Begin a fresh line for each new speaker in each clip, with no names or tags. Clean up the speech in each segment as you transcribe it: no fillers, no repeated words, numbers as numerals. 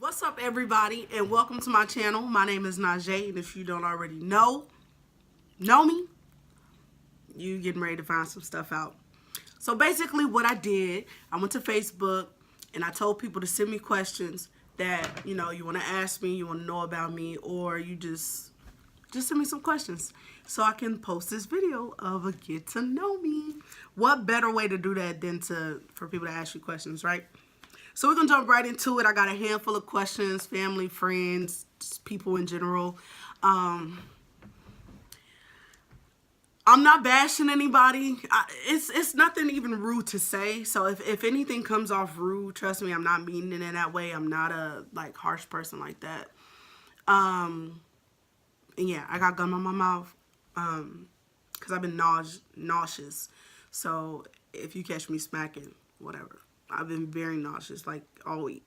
What's up, everybody, and welcome to my channel. My name is Najee, and if you don't already know me, you getting ready to find some stuff out. So basically what I did, I went to Facebook and I told people to send me questions that, you want to ask me, you want to know about me, or you just send me some questions so I can post this video of a get to know me. What better way to do that than for people to ask you questions, right? So we're going to jump right into it. I got a handful of questions, family, friends, just people in general. I'm not bashing anybody. It's nothing even rude to say. So if anything comes off rude, trust me, I'm not meaning it in that way. I'm not a harsh person like that. And yeah, I got gum on my mouth because I've been nauseous. So if you catch me smacking, whatever. I've been very nauseous all week.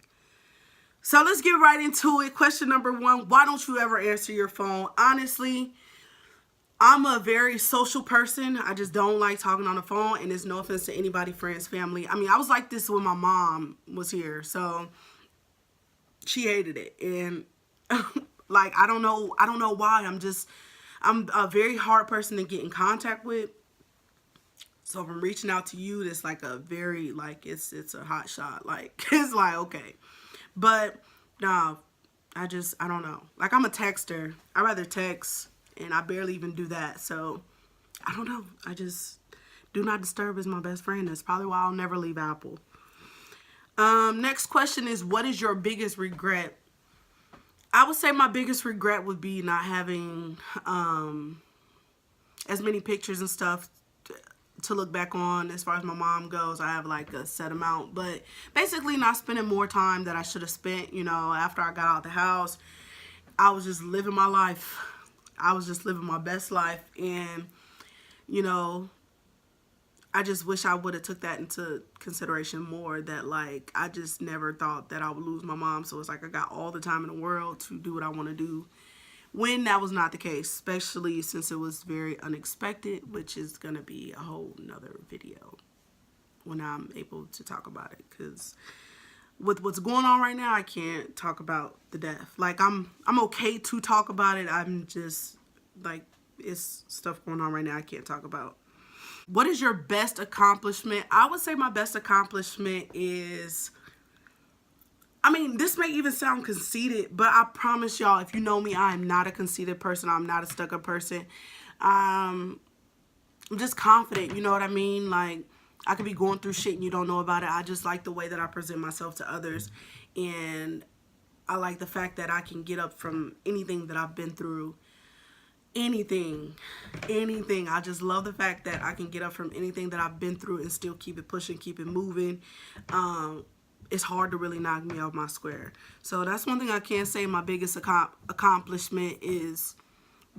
So let's get right into it. Question number 1, why don't you ever answer your phone? Honestly, I'm a very social person. I just don't like talking on the phone, and there's no offense to anybody, friends, family. I mean, I was like this when my mom was here, so she hated it. And I don't know why. I'm a very hard person to get in contact with. So if I'm reaching out to you, it's like a very, it's a hot shot. It's okay. But, no, I don't know. I'm a texter. I rather text, and I barely even do that. So, I don't know. Do not disturb is my best friend. That's probably why I'll never leave Apple. Next question is, what is your biggest regret? I would say my biggest regret would be not having as many pictures and stuff to look back on. As far as my mom goes, I have a set amount, but basically not spending more time that I should have spent. After I got out the house, I was just living my life. I was just living my best life, and I just wish I would have took that into consideration more, that I just never thought that I would lose my mom. So it's I got all the time in the world to do what I want to do, when that was not the case, especially since it was very unexpected, which is going to be a whole nother video when I'm able to talk about it. Because with what's going on right now, I can't talk about the death. I'm okay to talk about it. I'm just, it's stuff going on right now I can't talk about. What is your best accomplishment? I would say my best accomplishment is, this may even sound conceited, but I promise y'all, if you know me, I am not a conceited person. I'm not a stuck-up person. I'm just confident, you know what I mean? I could be going through shit and you don't know about it. I just like the way that I present myself to others. And I like the fact that I can get up from anything that I've been through. Anything. I just love the fact that I can get up from anything that I've been through and still keep it pushing, keep it moving. It's hard to really knock me off my square. So that's one thing I can say my biggest accomplishment is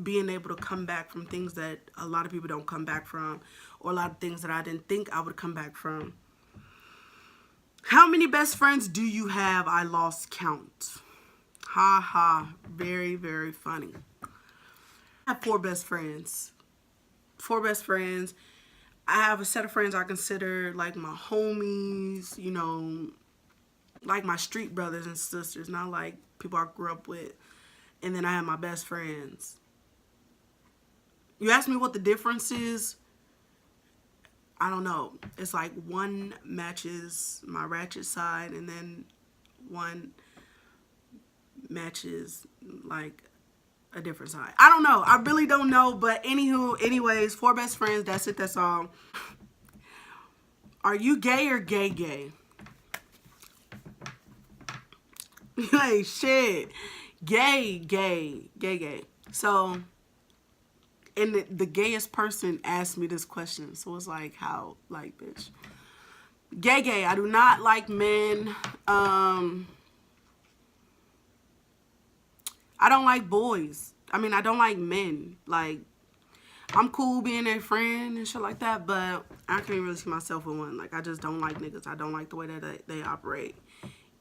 being able to come back from things that a lot of people don't come back from, or a lot of things that I didn't think I would come back from. How many best friends do you have? I lost count. Ha ha. Very, very funny. I have 4 best friends. 4 best friends. I have a set of friends I consider my homies, my street brothers and sisters, not people I grew up with. And then I have my best friends. You ask me what the difference is? I don't know. It's one matches my ratchet side, and then one matches a different side. I don't know. I really don't know. But anyways, 4 best friends. That's it. That's all. Are you gay or gay? Shit. Gay. So, and the gayest person asked me this question. So it's how, bitch. Gay. I do not like men. I don't like boys. I don't like men. I'm cool being their friend and shit like that, but I can't really see myself with one. I just don't like niggas. I don't like the way that they operate.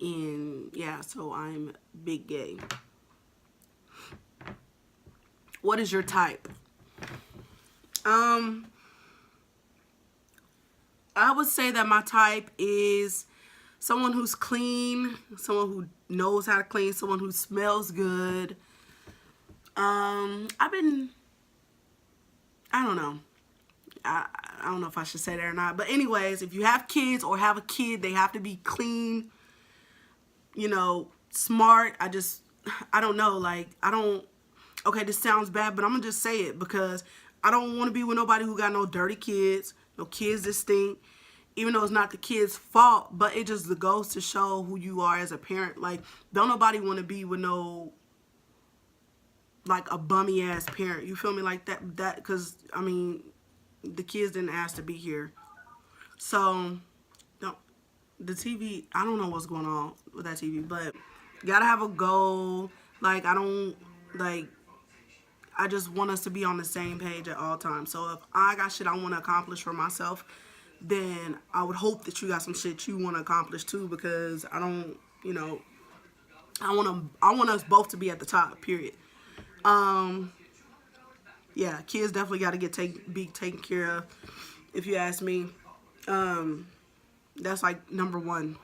And yeah, so I'm big gay. What is your type? I would say that my type is Someone who's clean, someone who knows how to clean, someone who smells good. I've been, I don't know. I don't know if I should say that or not. But anyways, if you have kids or have a kid, they have to be clean, you know, smart. I don't know. Like, okay, this sounds bad, but I'm going to just say it because I don't want to be with nobody who got no dirty kids, no kids that stink, even though it's not the kid's fault, but it just goes to show who you are as a parent. Like, don't nobody want to be with no, like, a bummy ass parent. You feel me? Like that, because, I mean, the kids didn't ask to be here. So, don't, the TV, I don't know what's going on with that TV, but you gotta have a goal. Like, I just want us to be on the same page at all times. So if I got shit I want to accomplish for myself, then I would hope that you got some shit you want to accomplish too, because I don't, you know, I want us both to be at the top, period. Yeah, kids definitely got to be taken care of, if you ask me. That's like number one,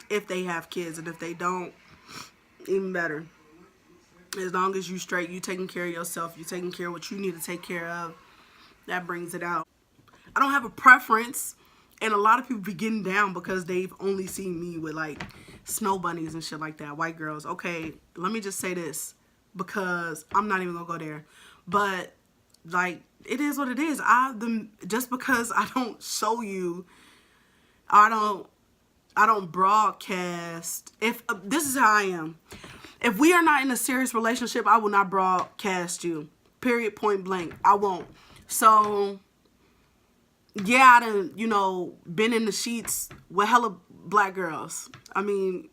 if they have kids, and if they don't, even better. As long as you straight, you taking care of yourself, you taking care of what you need to take care of, that brings it out. I don't have a preference, and a lot of people be getting down because they've only seen me with like snow bunnies and shit like that, white girls. Okay, let me just say this, because I'm not even gonna go there, but like, it is what it is. Just because I don't show you, I don't broadcast. If this is how I am. If we are not in a serious relationship, I will not broadcast you. Period, point blank. I won't. So, yeah, I done, you know, been in the sheets with hella black girls. I mean,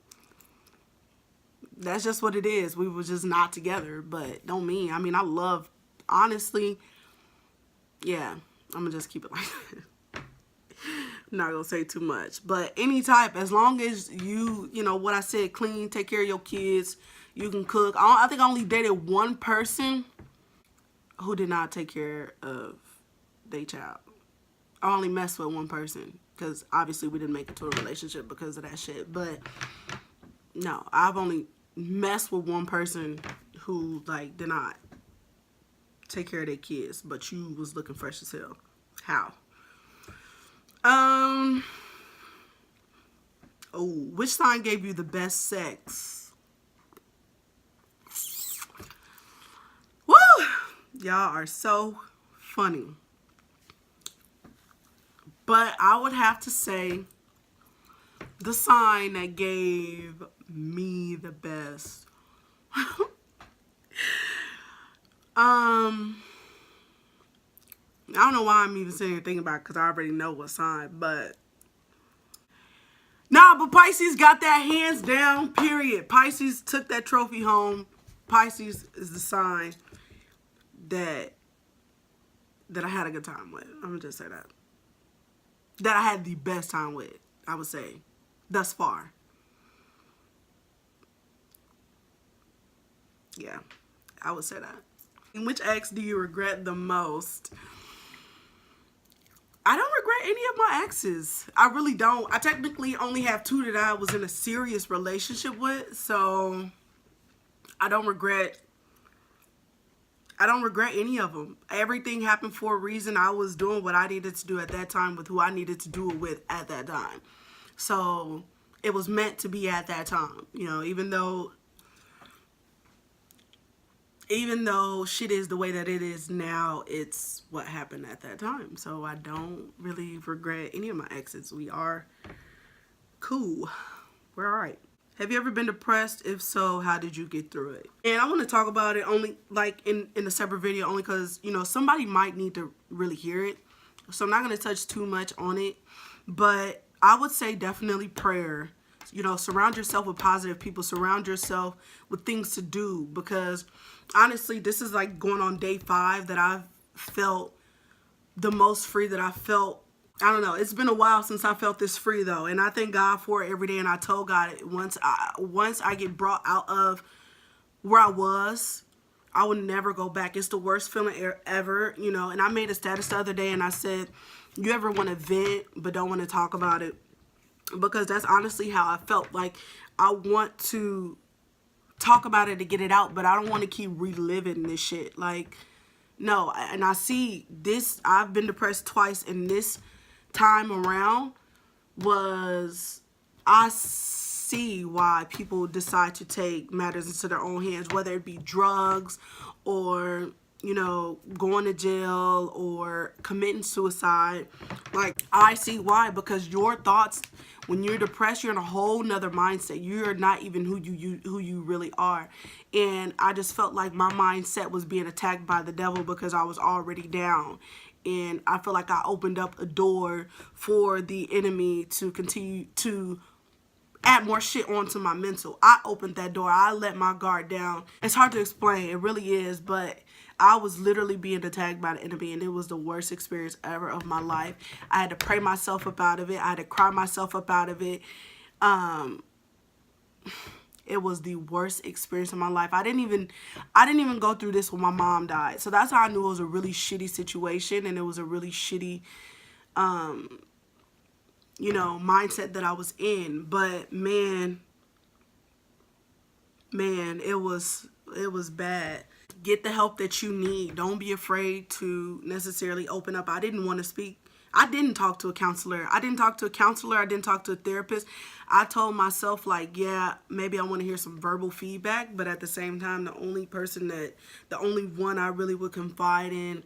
that's just what it is. We were just not together, but don't mean. I mean, I love, honestly, yeah, I'm going to just keep it like that. I'm not going to say too much. But any type, as long as you know, what I said, clean, take care of your kids, you can cook. I think I only dated one person who did not take care of their child. I only messed with one person because obviously we didn't make it to a relationship because of that shit. But no, I've only messed with one person who like did not take care of their kids, but you was looking fresh as hell. How? Oh, which sign gave you the best sex? Woo! Y'all are so funny. But I would have to say the sign that gave me the best. I don't know why I'm even sitting here thinking about it, because I already know what sign, but nah, but Pisces got that hands down, period. Pisces took that trophy home. Pisces is the sign that I had a good time with. I'm gonna just say that. That I had the best time with, I would say, thus far. Yeah, I would say that. And which ex do you regret the most? I don't regret any of my exes. I really don't. I technically only have 2 that I was in a serious relationship with, so I don't regret any of them. Everything happened for a reason. I was doing what I needed to do at that time with who I needed to do it with at that time. So it was meant to be at that time. You know, even though shit is the way that it is now, it's what happened at that time. So I don't really regret any of my exes. We are cool. We're all right. Have you ever been depressed? If so, how did you get through it? And I want to talk about it only like in a separate video, only because, you know, somebody might need to really hear it. So I'm not going to touch too much on it. But I would say definitely prayer. You know, surround yourself with positive people. Surround yourself with things to do. Because honestly, this is like going on day 5 that I've felt the most free that I felt. I don't know. It's been a while since I felt this free though. And I thank God for it every day. And I told God once I get brought out of where I was, I would never go back. It's the worst feeling ever, you know. And I made a status the other day and I said, you ever want to vent but don't want to talk about it? because that's honestly how I felt. Like, I want to talk about it to get it out, but I don't want to keep reliving this shit. Like, no. And I see this, I've been depressed twice, and this time around was, I see why people decide to take matters into their own hands, whether it be drugs or, you know, going to jail or committing suicide. Like, I see why, because your thoughts, when you're depressed, you're in a whole nother mindset. You're not even who you really are. And I just felt like my mindset was being attacked by the devil because I was already down. And I feel like I opened up a door for the enemy to continue to add more shit onto my mental. I opened that door. I let my guard down. It's hard to explain. It really is. But I was literally being attacked by the enemy, and it was the worst experience ever of my life. I had to pray myself up out of it. I had to cry myself up out of it. It was the worst experience of my life. I didn't even go through this when my mom died. So that's how I knew it was a really shitty situation, and it was a really shitty you know, mindset that I was in. But man, it was bad. Get the help that you need. Don't be afraid to necessarily open up. I didn't want to speak. I didn't talk to a counselor. I didn't talk to a therapist. I told myself, like, yeah, maybe I want to hear some verbal feedback, but at the same time, the only one I really would confide in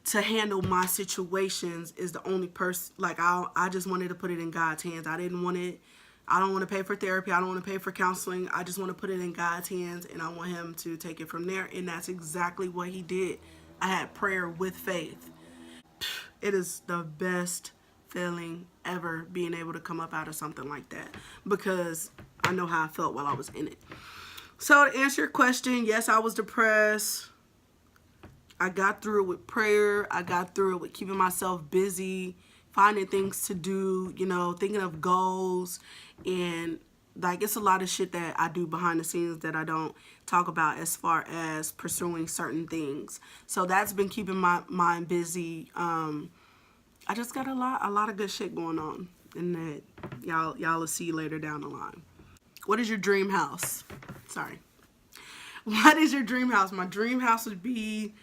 to handle my situations is the only person. Like, I just wanted to put it in God's hands. I don't want to pay for therapy. I don't want to pay for counseling. I just want to put it in God's hands, and I want him to take it from there. And that's exactly what he did. I had prayer with faith. It is the best feeling ever, being able to come up out of something like that, because I know how I felt while I was in it. So to answer your question, yes, I was depressed. I got through it with prayer. I got through it with keeping myself busy, finding things to do, you know, thinking of goals. And like, it's a lot of shit that I do behind the scenes that I don't talk about as far as pursuing certain things. So that's been keeping my mind busy. I just got a lot of good shit going on, and that y'all will see later down the line. What is your dream house? Sorry. What is your dream house? My dream house would be,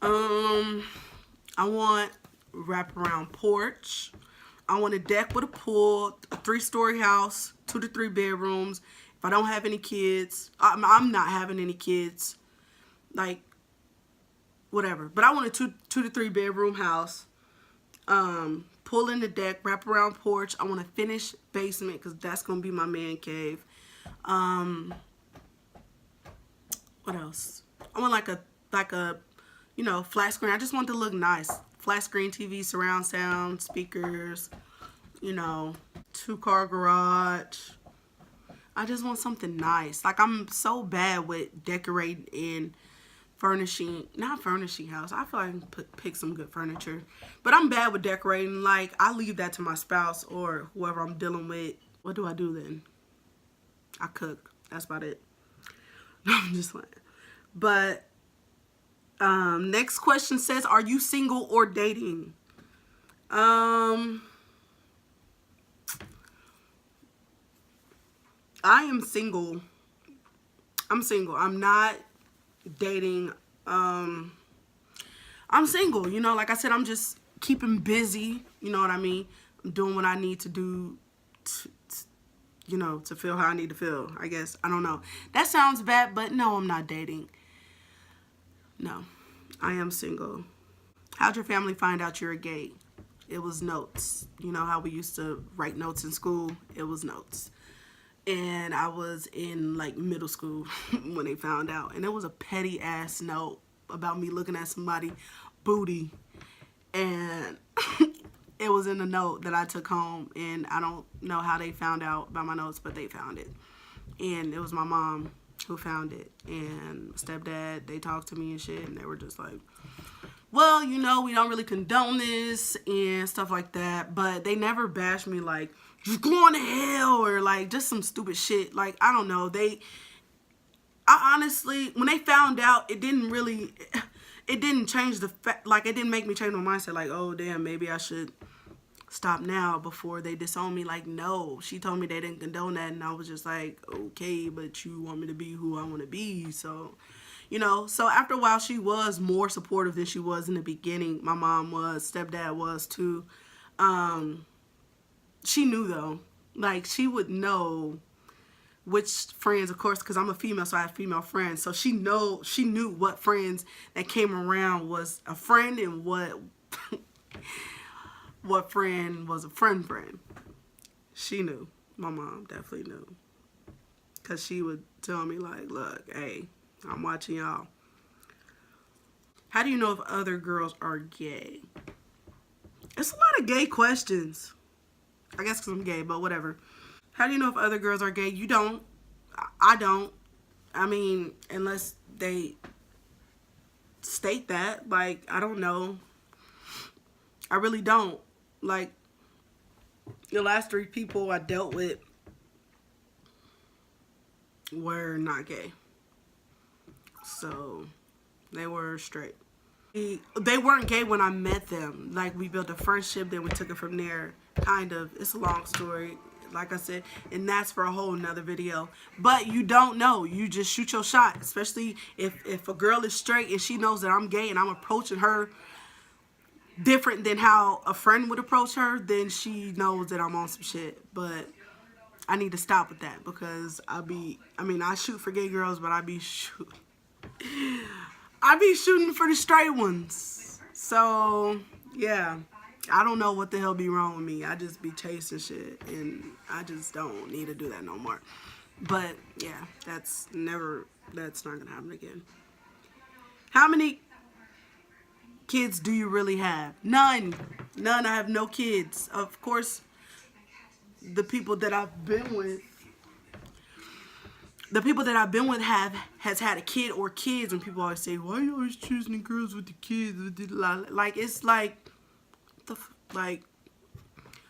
I want a wraparound porch. I want a deck with a pool, a 3-story house, 2 to 3 bedrooms. If I don't have any kids, I'm not having any kids, like, whatever. But I want a 2 to 3 bedroom house. Pool in the deck, wraparound porch. I want a finished basement, because that's going to be my man cave. What else? I want like a, you know, flat screen. I just want it to look nice. Flat screen TV, surround sound, speakers, you know, 2-car garage. I just want something nice. Like, I'm so bad with decorating and furnishing. Not furnishing house. I feel like I can pick some good furniture. But I'm bad with decorating. Like, I leave that to my spouse or whoever I'm dealing with. What do I do then? I cook. That's about it. I'm just like, but next question says, are you single or dating? I am single. I'm single. I'm not dating. I'm single. You know, like I said, I'm just keeping busy. You know what I mean? I'm doing what I need to do you know, to feel how I need to feel, I guess. I don't know. That sounds bad, but no, I'm not dating. No, I am single. How'd your family find out you're gay? It was notes. You know how we used to write notes in school? It was notes. And I was in, like, middle school when they found out. And it was a petty-ass note about me looking at somebody's booty. And it was in the note that I took home, and I don't know how they found out by my notes, but they found it. And it was my mom who found it, and my stepdad, they talked to me and shit, and they were just like, well, you know, we don't really condone this and stuff like that. But they never bashed me like, you're going to hell, or like just some stupid shit. Like, I don't know. I honestly, when they found out, it didn't change the fact, like, it didn't make me change my mindset, like, oh, damn, maybe I should stop now before they disown me. Like, no, she told me they didn't condone that, and I was just like, okay, but you want me to be who I want to be. So, you know, so after a while, she was more supportive than she was in the beginning. My mom was, stepdad was too. She knew though, like she would know which friends, of course, because I'm a female, so I have female friends. So she knew what friends that came around was a friend and what what friend was a friend. She knew. My mom definitely knew, because she would tell me like, look, hey, I'm watching y'all. How do you know if other girls are gay? It's a lot of gay questions. I guess because I'm gay, but whatever. How do you know if other girls are gay? You don't. I don't. I mean, unless they state that. Like, I don't know. I really don't. Like, the last 3 people I dealt with were not gay. So, they were straight. They weren't gay when I met them. Like, we built a friendship, then we took it from there. Kind of. It's a long story, like I said, and that's for a whole nother video. But you don't know. You just shoot your shot, especially if a girl is straight and she knows that I'm gay and I'm approaching her different than how a friend would approach her, then she knows that I'm on some shit. But I need to stop with that, because I shoot for gay girls, but I be shooting for the straight ones. So, yeah. I don't know what the hell be wrong with me. I just be chasing shit, and I just don't need to do that no more. But, yeah, that's not going to happen again. How many kids do you really have? None. I have no kids. Of course, the people that I've been with has had a kid or kids, and people always say, why are you always choosing the girls with the kids? Like, it's like, like,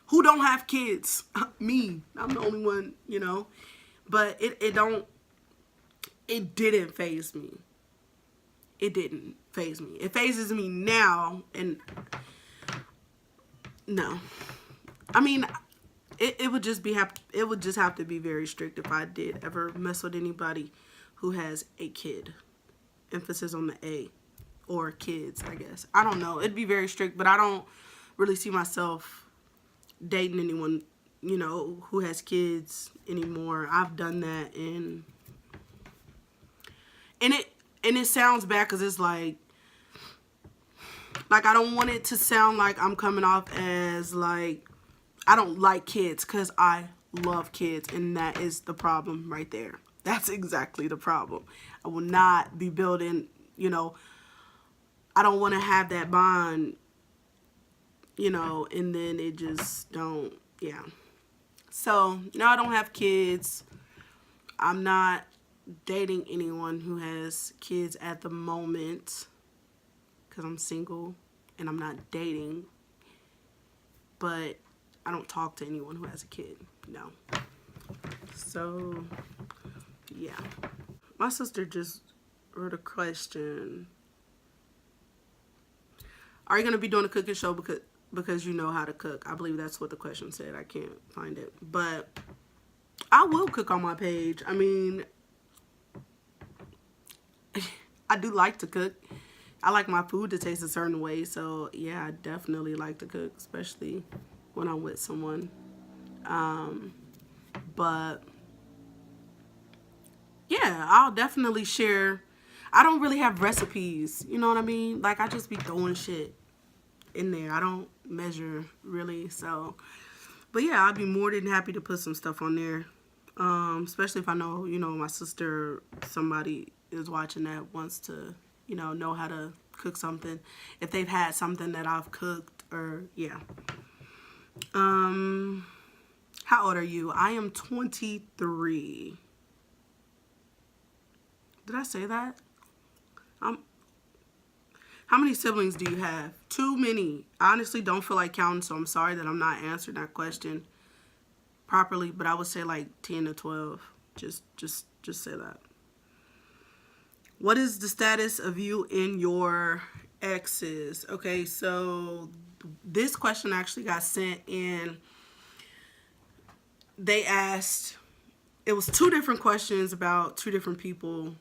who don't have kids? Me. I'm the only one, you know. But it didn't faze me. It didn't faze me. It phases me now, and no. I mean, it would just have to be very strict if I did ever mess with anybody who has a kid. Emphasis on the A, or kids, I guess. I don't know. It'd be very strict, but I don't really see myself dating anyone, you know, who has kids anymore. I've done that, and it sounds bad, because it's like I don't want it to sound like I'm coming off as like I don't like kids, because I love kids, and that is the problem right there. That's exactly the problem. I will not be building, you know, I don't want to have that bond, you know, and then it just don't, yeah. So, no, I don't have kids. I'm not dating anyone who has kids at the moment, because I'm single and I'm not dating. But I don't talk to anyone who has a kid, no. So, yeah. My sister just wrote a question. Are you going to be doing a cooking show because you know how to cook? I believe that's what the question said. I can't find it. But I will cook on my page. I mean, I do like to cook. I like my food to taste a certain way. So, yeah, I definitely like to cook, especially when I'm with someone. But, yeah, I'll definitely share. I don't really have recipes. You know what I mean? Like, I just be throwing shit in there. I don't measure, really. So, but, yeah, I'd be more than happy to put some stuff on there. Especially if I know, you know, my sister, somebody is watching that wants to, you know how to cook something. If they've had something that I've cooked, or, yeah. How old are you? I am 23. Did I say that? How many siblings do you have? Too many. I honestly don't feel like counting, so I'm sorry that I'm not answering that question properly, but I would say like 10 to 12. Just say that. What is the status of you and your exes? Okay, so this question actually got sent, and they asked, it was 2 different questions about 2 different people,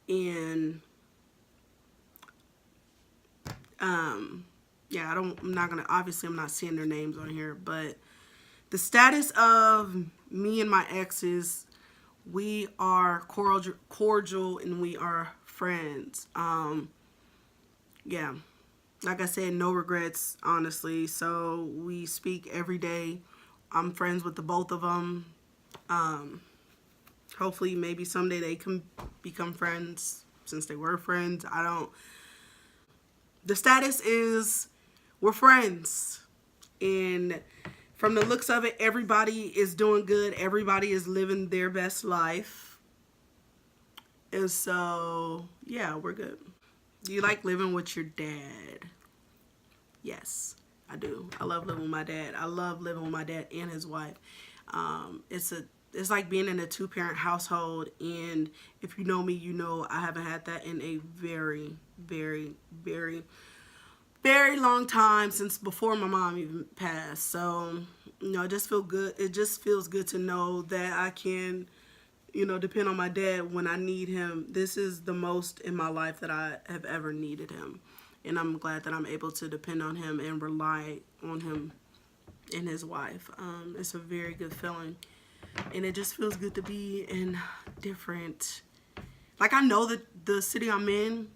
and yeah, I'm not seeing their names on here, but the status of me and my exes, we are cordial and we are friends. Yeah, like I said, no regrets, honestly. So we speak every day. I'm friends with the both of them. Hopefully, maybe someday they can become friends, since they were friends. The status is we're friends. And from the looks of it, everybody is doing good. Everybody is living their best life. And so, yeah, we're good. Do you like living with your dad? Yes, I do. I love living with my dad. I love living with my dad and his wife. It's like being in a 2-parent household, and if you know me, you know I haven't had that in a very, very, very, very long time, since before my mom even passed. So, it just feels good. It just feels good to know that I can, depend on my dad when I need him. This is the most in my life that I have ever needed him, and I'm glad that I'm able to depend on him and rely on him and his wife. It's a very good feeling. And it just feels good to be in different, like, I know that the city I'm in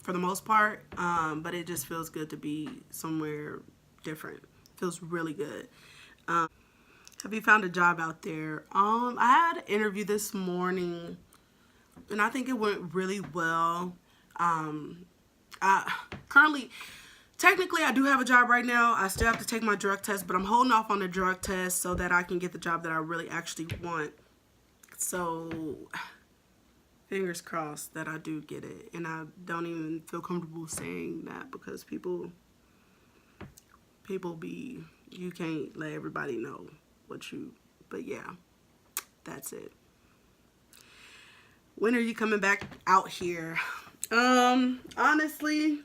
for the most part, but it just feels good to be somewhere different. It feels really good. Have you found a job out there? I had an interview this morning, and I think it went really well. Technically, I do have a job right now. I still have to take my drug test, but I'm holding off on the drug test so that I can get the job that I really actually want. So, fingers crossed that I do get it. And I don't even feel comfortable saying that, because people you can't let everybody know but yeah, that's it. When are you coming back out here? Honestly,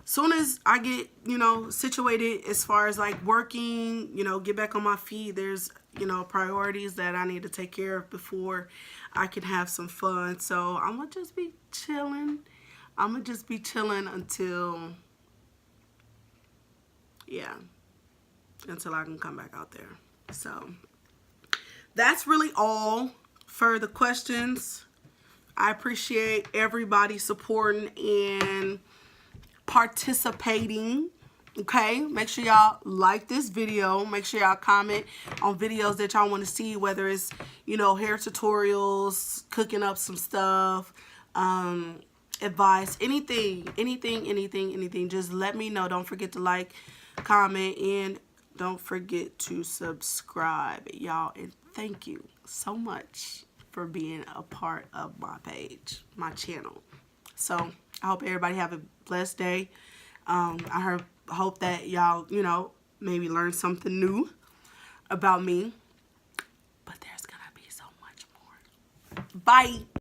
soon as I get, situated as far as like working, get back on my feet, there's, priorities that I need to take care of before I can have some fun. So I'm going to just be chilling. Until, until I can come back out there. So that's really all for the questions. I appreciate everybody supporting and participating. Okay, make sure y'all like this video. Make sure y'all comment on videos that y'all want to see, whether it's, hair tutorials, cooking up some stuff, advice, anything. Just let me know. Don't forget to like, comment, and don't forget to subscribe, y'all. And thank you so much for being a part of my page, my channel. So I hope everybody have a blessed day. I hope that y'all, maybe learn something new about me. But there's gonna be so much more. Bye.